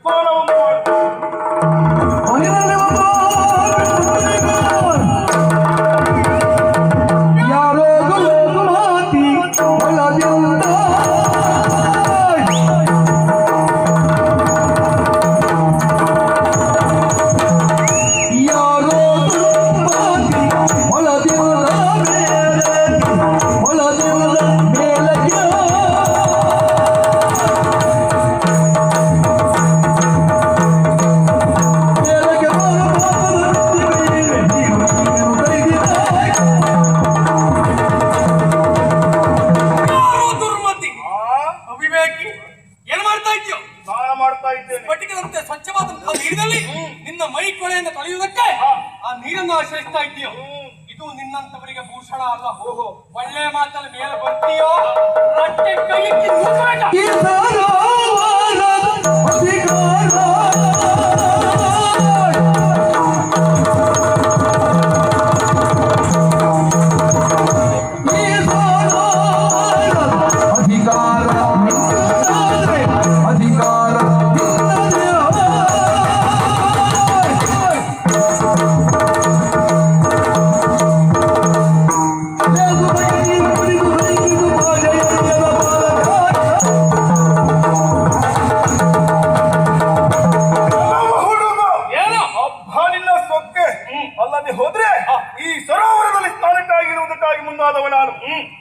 ಸ್ನಾನವನ್ನು ನಿನ್ನ ಮೈ ಕೊಳೆಯನ್ನು ತೊಳೆಯುವುದಕ್ಕೆ ಆ ನೀರನ್ನು ಆಶ್ರಯಿಸ್ತಾ ಇದ್ದೀಯೋ ಇದು ನಿನ್ನಂತವರಿಗೆ ಭೂಷಣ ಅಲ್ಲ. ಒಳ್ಳೆ ಮಾತಲ್ಲಿ ಮೇಲೆ ಬರ್ತೀಯೋ ರಟ್ಟೆ ಕೈಯಿಕ್ಕಿ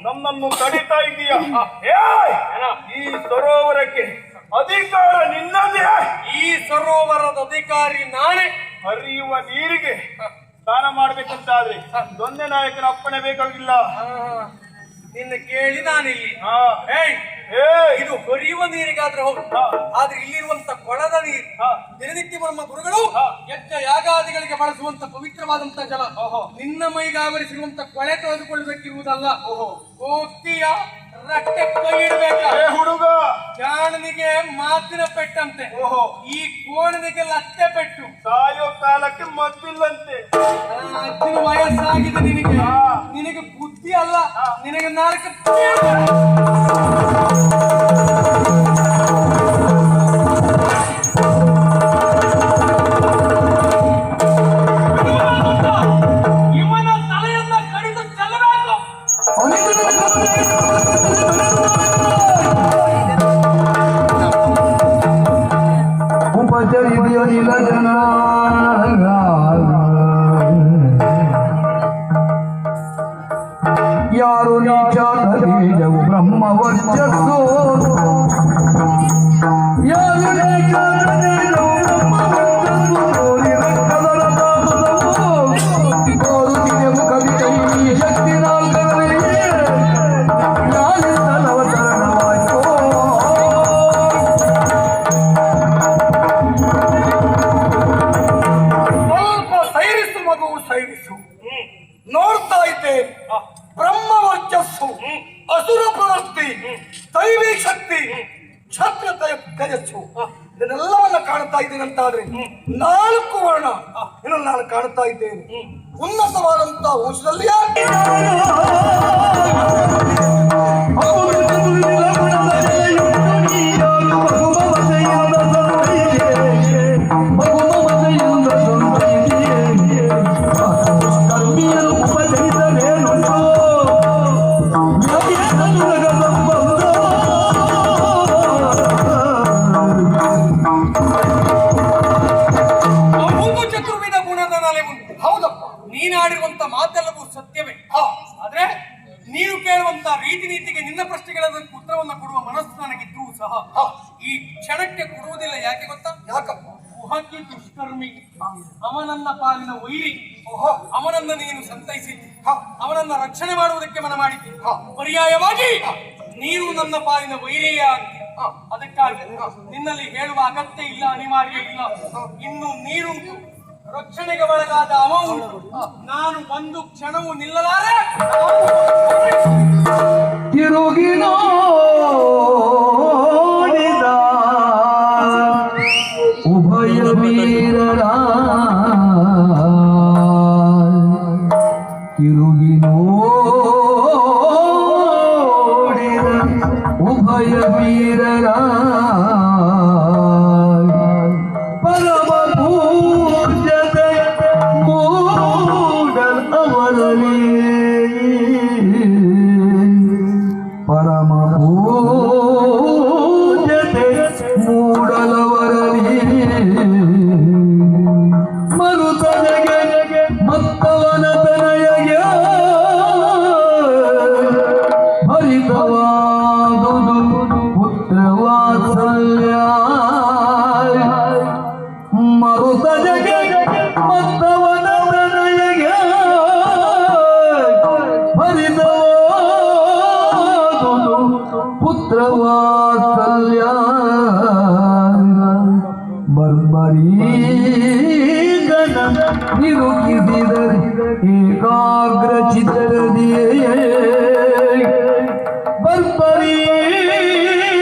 ನನ್ನನ್ನು ತಡಿತಾ ಇದೀಯ. ಈ ಸರೋವರಕ್ಕೆ ಅಧಿಕಾರ ನಿನ್ನದೇ. ಈ ಸರೋವರದ ಅಧಿಕಾರಿ ನಾನೇ. ಹರಿಯುವ ನೀರಿಗೆ ಸ್ನಾನ ಮಾಡ್ಬೇಕಂತಾದ್ರೆ ದೊಂದೆ ನಾಯಕನ ಅಪ್ಪಣೆ ಬೇಕಾಗಿಲ್ಲ. ನಿನ್ನ ಕೇಳಿ ನಾನಿಲ್ಲಿ ಇದು ಹೊರೆಯುವ ನೀರಿಗಾದ್ರೆ ಹೋಗ, ಆದ್ರೆ ಇಲ್ಲಿರುವಂತ ಕೊಳದ ನೀರು ದಿನನಿತ್ಯ ನಮ್ಮ ಗುರುಗಳು ಯಜ್ಞ ಯಾಗಾದಿಗಳಿಗೆ ಬಳಸುವಂತ ಪವಿತ್ರವಾದಂತ ಜಲ ನಿನ್ನ ಮೈಗಾವರಿಸಿರುವಂತ ಕೊಳೆ ತೊಳೆದುಕೊಳ್ಳಬೇಕಿರುವುದಲ್ಲ. ಹೋಗ್ತೀಯ ರಟ್ಟೆ ಕೈ ಇಡಬೇಕ. ಹುಡುಗ ಜಾಣನಿಗೆ ಮಾತಿನ ಪೆಟ್ಟಂತೆ, ಈ ಕೋಣನಿಗೆ ಲತ್ತೆ ಪೆಟ್ಟು. ಸಾಯೋ ಕಾಲಕ್ಕೆ ಮದ್ದಿಲ್ಲಂತೆ. ಅಜ್ಜಿನ ವಯಸ್ಸಾಗಿದೆ ನಿನಗೆ ಬುದ್ಧಿ ಅಲ್ಲ, ನಿನಗೆ ನಾಲ್ಕು ಇವನ ತಲೆಯನ್ನ ಕಡಿದು ಚೆಲ್ಲಬೇಕು. ಉಪಚರಿದೆಯ ನಿಲಜನ ಯಾರು ನೀಚ ಖರೀಜವು ಬ್ರಹ್ಮ ವರ್ಚಸ್ಸು. ಯಾರು ನೀಚ ಖರೀಜವು ಬ್ರಹ್ಮ ವರ್ಚಸ್ಸು. ರಕ್ತದರ ತಾಮಸವು ಕೋರುತ್ತಿದೆವು ಕವಿತೆ ಈ ಶಕ್ತಿ ನಾಲ್ಕರಲ್ಲಿ ಅವತರಣವಾಯಿತು. ಸ್ವಲ್ಪ ಸೈರಿಸು ಮಗುವು ಸೈರಿಸು. ನೋಡ್ತಾ ಇದ್ದೇನೆ ಬ್ರಹ್ಮ ವರ್ಚಸ್ಸು, ಅಸುರ ಪ್ರವೃತ್ತಿ, ದೈವಿ ಶಕ್ತಿ, ಛತ್ರ ತೇಜಸ್ಸು ಇದನ್ನೆಲ್ಲವನ್ನ ಕಾಣುತ್ತಾ ಇದ್ದೇನೆ ಅಂತಾದ್ರೆ ನಾಲ್ಕು ವರ್ಣ ಇದನ್ನು ನಾನು ಕಾಣುತ್ತಾ ಇದ್ದೇನೆ. ಉನ್ನತವಾದಂತಹ ವಂಶದಲ್ಲಿಯೇ ನೀನಾಡಿರುವಂತ ಮಾತೆಲ್ಲವೂ ಸತ್ಯವೇ. ಆದ್ರೆ ನೀನು ಕೇಳುವಂತ ರೀತಿ ನೀತಿಗೆ ನಿನ್ನ ಪ್ರಶ್ನೆಗಳ ಉತ್ತರವನ್ನು ಕೊಡುವ ಮನಸ್ಸು ನನಗಿದ್ದು ಸಹ ಈ ಕ್ಷಣಕ್ಕೆ ಕೊಡುವುದಿಲ್ಲ. ಯಾಕೆ ಗೊತ್ತಾ? ಯಾಕಪ್ಪ? ಉಹಕಿ ದುಷ್ಕರ್ಮಿ ಅವನನ್ನ ಪಾಲಿನ ವೈರಿ. ಅವನನ್ನ ನೀನು ಸಂತೈಸಿದ್ದಿ, ಅವನನ್ನ ರಕ್ಷಣೆ ಮಾಡುವುದಕ್ಕೆ ಮನ ಮಾಡಿದ್ದಿ. ಪರ್ಯಾಯವಾಗಿ ನೀನು ನನ್ನ ಪಾಲಿನ ವೈರಿಯೇ ಆಗ್ತಿ. ಅದಕ್ಕಾಗಿ ನಿನ್ನಲ್ಲಿ ಹೇಳುವ ಅಗತ್ಯ ಇಲ್ಲ, ಅನಿವಾರ್ಯ ಇಲ್ಲ. ಇನ್ನು ನೀನುಂಟು, ರಕ್ಷಣೆಗೆ ಒಳಗಾದ ಅವ ಉಂಟು. ನಾನು ಒಂದು ಕ್ಷಣವೂ ನಿಲ್ಲಲಾರೆ. ತಿರುಗಿ ನೋಡಿದ ಉಭಯ ವೀರರ ತಿರುಗಿ ನೋಡಿದ ಉಭಯ ವೀರರ ಬರ್ಬರೀಗನ ನಿರುಗಿಸಿದರೆ ಏಕಾಗ್ರ ಚಿತ್ತದಿಯೇ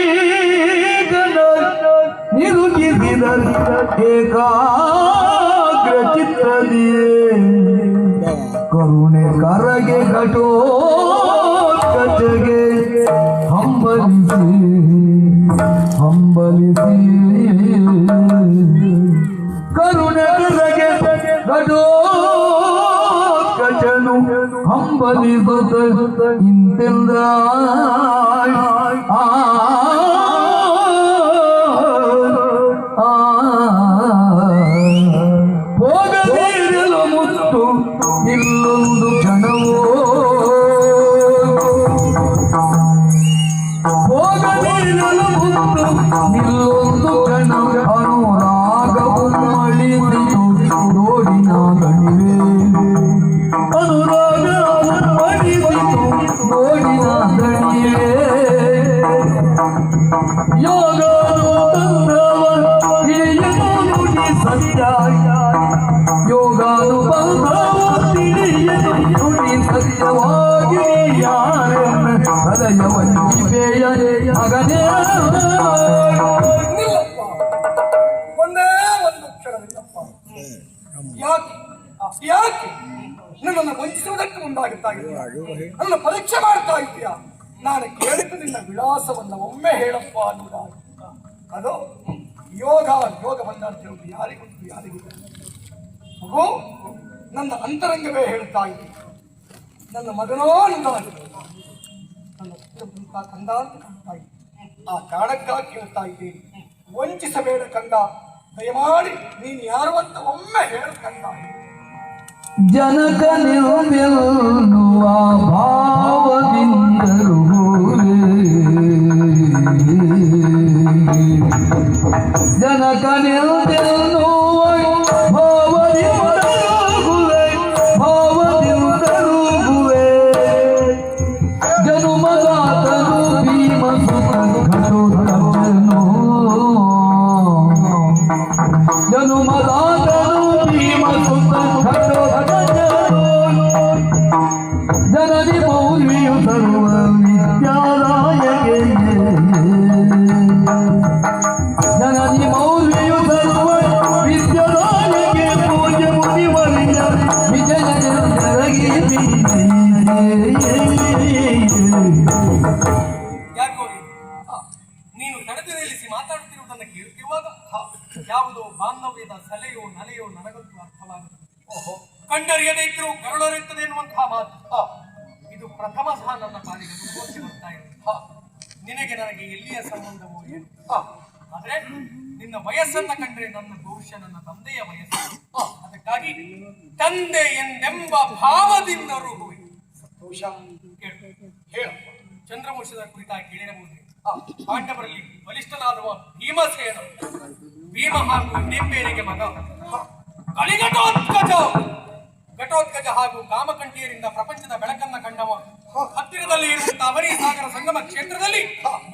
ಬರ್ಬರೀಗನ ನಿರುಗಿಸಿದರೆ ಏಕಾಗ್ರ ಚಿತ್ತದಿಯೇ ಕರುಣೆ ಕರಗೆ ಘಟೋತ್ಕಚಗೆ ಹಂಬಲಿಸಿ ಹಂಬಲಿಸಿ ಕರುಣೆ ಕರಗೆ ಘಟೋತ್ಕಚನು ಹಂಬಲಿಸುತ್ತ ಇಂತೆಂದ ಹೋಗದಿರಲು ಮುತ್ತು ಇಲ್ಲೊಂದು ಕ್ಷಣವೋ ಹೋಗದಿರಲು ಮುತ್ತು ಇಲ್ಲೊಂದು ಕ್ಷಣ ಅನುರಾಗವು ಮಳಿಸಿತು ನೋಡಿನ ಗಣಿವೆ ಅನುರಾಗವು ಮಳಿಸಿತು ನೋಡಿನ ಗಣಿವೆ ಯೋಗನು ತಂದವ ಹಿರಿಯನು ನುಡಿ ಸತ್ಯ ಯೋಗಾನು ಬಂಧವ ತಿಳಿಯನು ನುಡಿ ಸತ್ಯವಾಗಿ ಯಾರನ್ನ ಹೃದಯ ವಂಚಿಪೆಯ ಮಗನೇ ನಿಲ್ಲಪ್ಪ. ಒಂದೇ ಒಂದು ಕ್ಷಣವಿಲ್ಲಪ್ಪ. ಯಾಕೆ ಯಾಕೆ ನನ್ನನ್ನು ವಂಚಿಸುವುದಕ್ಕೆ ಮುಂದಾಗುತ್ತಾ ಇದೆಯಾ? ನನ್ನ ಪರೀಕ್ಷೆ ಮಾಡ್ತಾ ಇದೆಯಾ? ನಾನು ಕೇಳಿದ್ದು ನಿನ್ನ ವಿಳಾಸವನ್ನು ಒಮ್ಮೆ ಹೇಳಪ್ಪ ಅನ್ನುವುದಾಗಿ. ಅದು ಯೋಗ ಬಂದ ಅಂತ ಹೇಳುವುದು ಯಾರಿಗೊತ್ತು ಯಾರಿಗೂ ಮಗು ನನ್ನ ಅಂತರಂಗವೇ ಹೇಳ್ತಾ ಇದೆ. ನನ್ನ ಮಗನೋ ನಂದಾಗಿ ನನ್ನ ಕಂದ ಅಂತ ಕಾಣ್ತಾ ಇದೆ. ಆ ಕಾರಣಕ್ಕಾಗಿ ಕೇಳ್ತಾ ಇದ್ದೀನಿ, ವಂಚಿಸಬೇಡ ಕಂದ, ದಯಮಾಡಿ ನೀನು ಯಾರು ಅಂತ ಒಮ್ಮೆ ಹೇಳು ಕಂದ. ಜನಕ ನಿಲ್ಲೆನ್ನುವ ಭಾವದಿಂದರು ಜನಕ ನಿಲ್ಲೆನ್ನುವ ಭಾವದಿಂದರುಗುವೆ ಜನುಮದಾತನು ಭೀಮ ಸುತನು ಘಟೋತ್ಕಚನು ಜನುಮದಾತನು ಭೀಮ ಸುತನು ಘಟೋತ್ಕಚನು ಜನನಿ ಮೌಲ್ಯು ಸರ್ವ ವಿದ್ಯಾದಾಯಕೆ ಜನನಿ ಮೌಲ್ಯು ಸರ್ವ ವಿದ್ಯಾದಾಯಕೆ ಪೂಜ್ಯ ಮುನಿವರ್ಯ ವಿಜಯ ಜರಗಿ ಯಾಕೋ ನೀನು ತಡೆದು ನಿಲ್ಲಿಸಿ ಮಾತಾಡುತ್ತಿರುವುದನ್ನು ಕೇಳುತ್ತಿರುವಾಗ ಯಾವುದೋ ಬಾಂಧವ್ಯದ ಸಲೆಯೋ ನಲೆಯೋ ನನಗಂತೂ ಅರ್ಥವಾಗುತ್ತದೆ. ಓಹೋ, ಕಂಡರಿಯದೇ ಇದ್ದರೂ ಕರುಳರಿಯುತ್ತದೆ ಎನ್ನುವಂತಹ ಮಾತು ಇದು ಪ್ರಥಮ ಸಹ ನನ್ನ ಪಾಲಿಗೆ ಅನುಭವಿಸಿ ಬರ್ತಾ ಇದೆ. ನಿನಗೆ ನನಗೆ ಎಲ್ಲಿಯ ಸಂಬಂಧವೋ ಏನು? ಆದ್ರೆ ನಿನ್ನ ವಯಸ್ಸನ್ನ ಕಂಡ್ರೆ ನನ್ನ ಬಹುಶಃ ನನ್ನ ತಂದೆಯ ವಯಸ್ಸು. ಅದಕ್ಕಾಗಿ ತಂದೆ ಎಂದೆಂಬ ಭಾವದಿಂದ ರುಹುವೆ. ಸಂತೋಷ ಹೇಳು. ಚಂದ್ರವಂಶದ ಕುರಿತಾಗಿ ಕೇಳಿರಬಹುದು. ಪಾಂಡವರಲ್ಲಿ ಬಲಿಷ್ಠನಾದವ ಭೀಮಸೇನ, ಭೀಮ ಹಾಗೂ ನೆಂಬೇರಿಗೆ ಮಗ ಘಟೋತ್ಕಚ ಹಾಗೂ ಕಾಮಕಂಠಿಯರಿಂದ ಪ್ರಪಂಚದ ಬೆಳಕನ್ನ ಕಂಡವ. ಹತ್ತಿರದಲ್ಲಿ ಇರುವಂತಹ ಅವನಿ ಸಾಗರ ಸಂಗಮ ಕ್ಷೇತ್ರದಲ್ಲಿ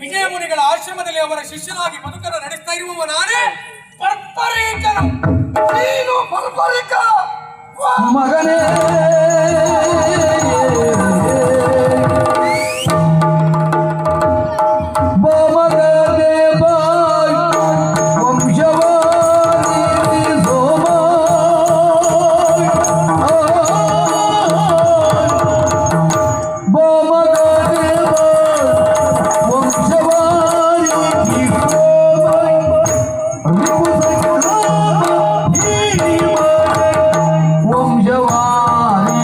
ವಿಜಯ ಮುನಿಗಳ ಆಶ್ರಮದಲ್ಲಿ ಅವರ ಶಿಷ್ಯನಾಗಿ ಬದುಕನ್ನು ನಡೆಸ್ತಾ ಇರುವವ ನಾನೇ ಪರ್ಪರೀಕನು. ನೀನು ಪರ್ಪರೀಕ ಮಗನೇ ವಂಶವಾರಿ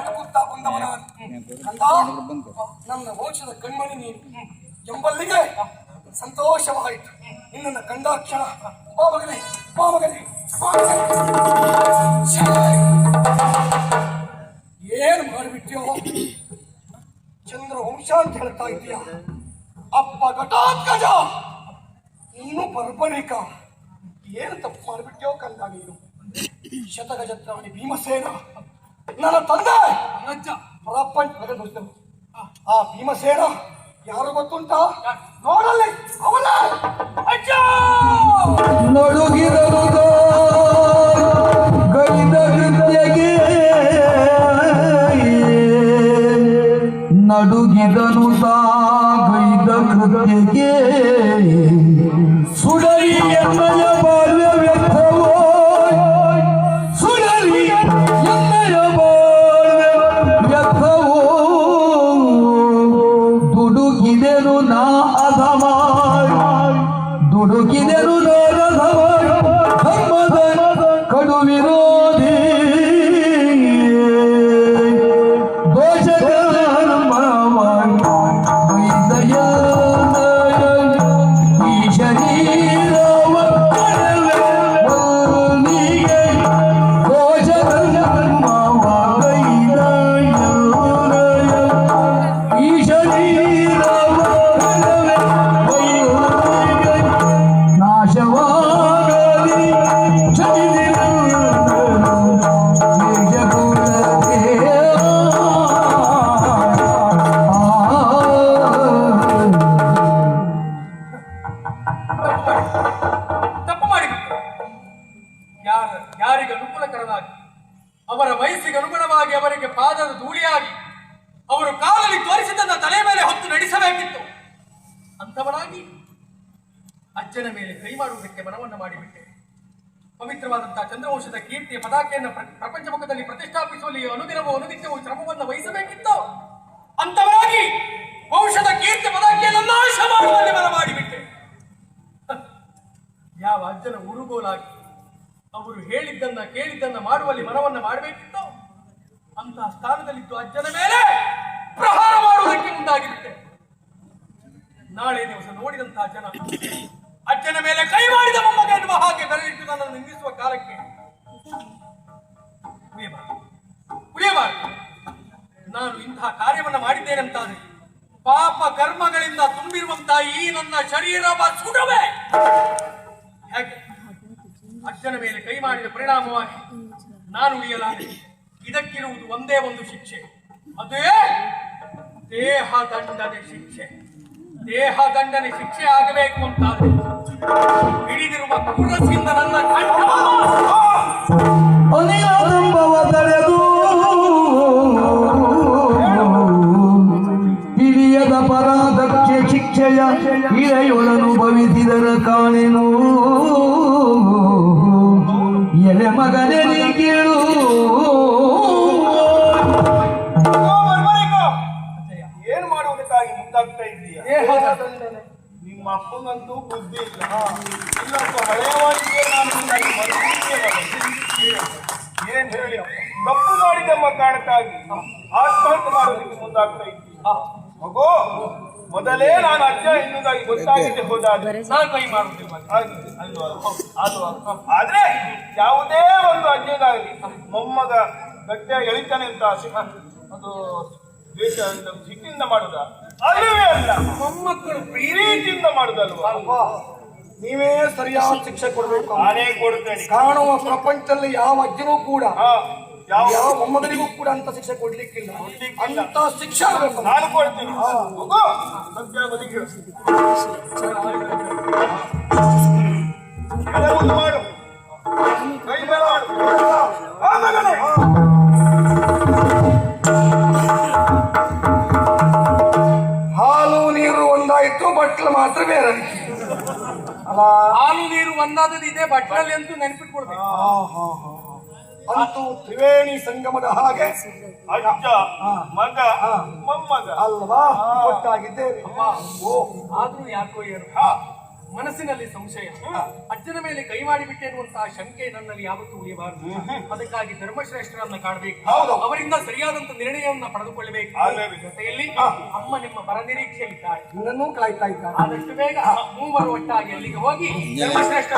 ಹುಡುಕುತ್ತಾ ಬಂದವನ ಕಂದ, ನನ್ನ ವಂಶದ ಕಣ್ಮಣಿ ನೀನು ಎಂಬಲ್ಲಿಗೆ ಸಂತೋಷವಾಯಿತು. ನಿನ್ನನ್ನು ಕಂಡಾಕ್ಷಣ ಬಾ ಮಗನೇ, ಬಾ ಮಗನೇ, ಬಾ ಮಗನೇ. ಛೇ! ಏನು ಮಾಡಿಬಿಟ್ಯೋ? ಚಂದ್ರ ವಂಶ ಅಂತ ಹೇಳ್ತಾ ಇದೀಯ. ಅಪ್ಪ ಘಟಾತ್ಕಜ, ನೀನು ಬರ್ಬರಿಕ. ಏನು ತಪ್ಪು ಮಾಡಿಬಿಟ್ಯೋ ಕಂದ ನೀನು? ಶತಗಜತ್ರಾಣಿ ಭೀಮಸೇನ ನನ್ನ ತಂದೆ ಅಜ್ಜ ಪ್ರಪಂಚ. ಆ ಭೀಮಸೇನ ಯಾರು ಗೊತ್ತುಂಟ? ನೋಡಲ್ಲಿ ಅವನ ಅಜ್ಜ. ನಡುಗಿದನು ಗೈದ ಕೃತ್ಯಗೆ, ನಡುಗಿದನು ಗೈದ ಕೃತ್ಯಗೆ, ಸುಡರಿ ಎನ್ನಯ ಬಾಲ್ಯ ವ್ಯರ್ಥವೋ, ಸುಡರಿ ಎನ್ನಯ ಬಾಲ್ಯ ವ್ಯರ್ಥವೋ, ದುಡುಕಿದೆನು ನಾ ಅಧಮ, ದುಡುಕಿದೆನು ನಾರಧಮ, ಧರ್ಮದ ಕಡು ವಿರೋಧಿ, ತಪ್ಪು ಮಾಡಿಬಿಟ್ಟು ಯಾರಿಗೆ ಅನುಕೂಲಕರನಾಗಿ, ಅವರ ವಯಸ್ಸಿಗೆ ಅನುಗುಣವಾಗಿ, ಅವರಿಗೆ ಪಾದದ ಧೂಳಿಯಾಗಿ, ಅವರು ಕಾಲಲ್ಲಿ ತೋರಿಸಿದ್ದನ್ನ ತಲೆ ಮೇಲೆ ಹೊತ್ತು ನಡೆಸಬೇಕಿತ್ತು. ಅಂಥವನಾಗಿ ಅಜ್ಜನ ಮೇಲೆ ಕೈ ಮಾಡುವುದಕ್ಕೆ ಮನವನ್ನು ಮಾಡಿಬಿಟ್ಟೆ. ಪವಿತ್ರವಾದಂತಹ ಚಂದ್ರವಂಶದ ಕೀರ್ತಿಯ ಪತಾಕೆಯನ್ನು ಪ್ರಪಂಚ ಮುಖದಲ್ಲಿ ಪ್ರತಿಷ್ಠಾಪಿಸುವಲ್ಲಿ ಅನುದಿನವೂ ಅನುನಿತ್ಯವೂ ಶ್ರಮವನ್ನು ವಹಿಸಬೇಕಿತ್ತು. ಅಂಥವರಾಗಿ ವಂಶದ ಕೀರ್ತಿ ಪತಾಕೆಯನ್ನು ನಾಶ ಮಾಡುವಲ್ಲಿ ಮನ ಮಾಡಿಬಿಟ್ಟೆ. ಯಾವ ಅಜ್ಜನ ಉರುಗೋಲಾಗಿ ಅವರು ಹೇಳಿದ್ದನ್ನ ಕೇಳಿದ್ದನ್ನ ಮಾಡುವಲ್ಲಿ ಮನವನ್ನ ಮಾಡಬೇಕಿತ್ತು, ಅಂತಹ ಸ್ಥಾನದಲ್ಲಿದ್ದು ಅಜ್ಜನ ಮೇಲೆ ಪ್ರಹಾರ ಮಾಡುವುದಕ್ಕೆ ಮುಂದಾಗಿರುತ್ತೆ. ನಾಳೆ ದಿವಸ ನೋಡಿದಂತಹ ಜನ ಅಜ್ಜನ ಮೇಲೆ ಕೈ ಮಾಡಿದ ಮೊಮ್ಮಗ ಎನ್ನುವ ಹಾಗೆ ಬೆರಳಿಟ್ಟು ನನ್ನನ್ನು ನಿಂದಿಸುವ ಕಾಲಕ್ಕೆ ಉಳಿಯಬಾರದು. ನಾನು ಇಂತಹ ಕಾರ್ಯವನ್ನ ಮಾಡಿದ್ದೇನೆಂತಾದ್ರೆ ಪಾಪ ಕರ್ಮಗಳಿಂದ ತುಂಬಿರುವಂತಹ ಈ ನನ್ನ ಶರೀರವ ಸುಡವೆ. ಹೇಗೆ ಅಜ್ಜನ ಮೇಲೆ ಕೈ ಮಾಡಿದ ಪರಿಣಾಮವಾಗಿ ನಾನು ಉಳಿಯಲಾರೆ. ಇದಕ್ಕಿರುವುದು ಒಂದೇ ಒಂದು ಶಿಕ್ಷೆ, ಅದೇ ದೇಹದಂಡನೆ ಶಿಕ್ಷೆ. ದೇಹದಂಡನೆ ಶಿಕ್ಷೆ ಆಗಬೇಕು ಅಂತಾದ್ರೆ ಹಿಡಿದಿರುವ ಕುರಸಿಂದ ನನ್ನ ಅನಿಲದಂಬವ ತಡೆದು ಹಿರಿಯದ ಪರಾಧಕ್ಕೆ ಶಿಕ್ಷೆಯ ಇಳೆಯೊಳನು ಭವಿಸಿದರ ಕಾಣೆನು. ಎಲೆ ಮಗನೇ ನೀ ಕೇಳು, ಏನ್ ಮಾಡುವುದಕ್ಕಾಗಿ ಮುಂದಾಗ್ತಾ ಇದ್ದೀಯ? ನಿಮ್ಮ ಅಪ್ಪನಂತೂ ಬುದ್ಧಿ ಇಲ್ಲ. ಇಲ್ಲಪ್ಪ ಹಳೆಯವಾಗಿದ್ದೇ ನಾನು ಮುಂದಾಗಿ ಏನ್ ಹೇಳಿ ತಪ್ಪು ಮಾಡಿದೆಂಬ ಕಾರಣಕ್ಕಾಗಿ ಆತ್ಮಹತ್ಯೆ ಮಾಡೋದಕ್ಕೆ ಮುಂದಾಗ್ತಾ ಇದ್ದೀಯ. ಮಗು, ಮೊದಲೇ ನಾನು ಅಜ್ಜ ಎನ್ನುವುದಾಗಿ ಗೊತ್ತಾಗಿದೆ ಹೋದಾದ್ರೆ ನಾನು ಕೈ ಮಾಡುವುದಿಲ್ಲ. ಆದ್ರೆ ಯಾವುದೇ ಒಂದು ಅಜ್ಜೆಗಾಗಲಿ ಮೊಮ್ಮಗ ಗಟ್ಟೆ ಎಳಿತಾನೆ ಅಂತ ಅದು ದ್ವೇಷ ಸಿಟ್ಟಿಂದ ಮಾಡುದ ಅಲ್ಲವೇ ಅಲ್ಲ, ಮೊಮ್ಮಕ್ಕಳು ಪ್ರೀತಿಯಿಂದ ಮಾಡುದಲ್ವಾ? ನೀವೇ ಸರಿಯಾದ ಶಿಕ್ಷೆ ಕೊಡಬೇಕು. ನಾನೇ ಕೊಡ್ತೇನೆ. ಕಾಣುವ ಪ್ರಪಂಚದಲ್ಲಿ ಯಾವ ಅಜ್ಜನೂ ಕೂಡ ಯಾವ ಯಾವ ಮೊಮ್ಮಗನಿಗೂ ಕೂಡ ಅಂತ ಶಿಕ್ಷೆ ಕೊಡ್ಲಿಕ್ಕಿಲ್ಲ. ಅಂತ ಶಿಕ್ಷೆ ಆಗಬೇಕು. ನಾನು ಕೊಡ್ತೀನಿ. ಮಗು, ಸತ್ಯ ಬದಿಗೆ ಮುಂದೆ ಮಾಡು, ಕೈ ಮೇಲೆ ಮಾಡು. ಮಗನೇ, ಹಾಲು ನೀರು ಒಂದಾಯ್ತು, ಬಟ್ಲು ಮಾತ್ರ ಬೇರೆ ಅಲ್ಲ. ಹಾಲು ನೀರು ಒಂದಾದದ್ದು ಇದೆ, ಬಟ್ಲಲ್ಲಿ ಅಂತೂ ನೆನಪಿಟ್ಕೊಳ್ಬೇಕು. ಅಂತೂ ತ್ರಿವೇಣಿ ಸಂಗಮದ ಹಾಗೆ ಅಜ್ಜ ಮಗ ಮೊಮ್ಮಗ ಅಲ್ವಾ ಒಟ್ಟಾಗಿದ್ದೇವೆ. ಆದ್ರೂ ಯಾಕೋ ಏನು ಮನಸ್ಸಿನಲ್ಲಿ ಸಂಶಯ, ಅಜ್ಜನ ಮೇಲೆ ಕೈ ಮಾಡಿಬಿಟ್ಟೆ ಎನ್ನುವಂತಹ ಶಂಕೆ ನನ್ನಲ್ಲಿ ಯಾವತ್ತೂ ಉಳಿಯಬಾರದು. ಅದಕ್ಕಾಗಿ ಧರ್ಮಶ್ರೇಷ್ಠರನ್ನ ಕಾಣಬೇಕು, ಅವರಿಂದ ಸರಿಯಾದಂತ ನಿರ್ಣಯವನ್ನ ಪಡೆದುಕೊಳ್ಳಬೇಕು. ಜೊತೆಯಲ್ಲಿ ಅಮ್ಮ ನಿಮ್ಮ ಬರ ನಿರೀಕ್ಷೆಯಲ್ಲಿದ್ದಾರೆ, ನನ್ನೂ ಕಾಯ್ತಾ ಇದ್ದಾರೆ. ಆದಷ್ಟು ಬೇಗ ಮೂವರು ಒಟ್ಟಾಗಿ ಅಲ್ಲಿಗೆ ಹೋಗಿ ಧರ್ಮಶ್ರೇಷ್ಠ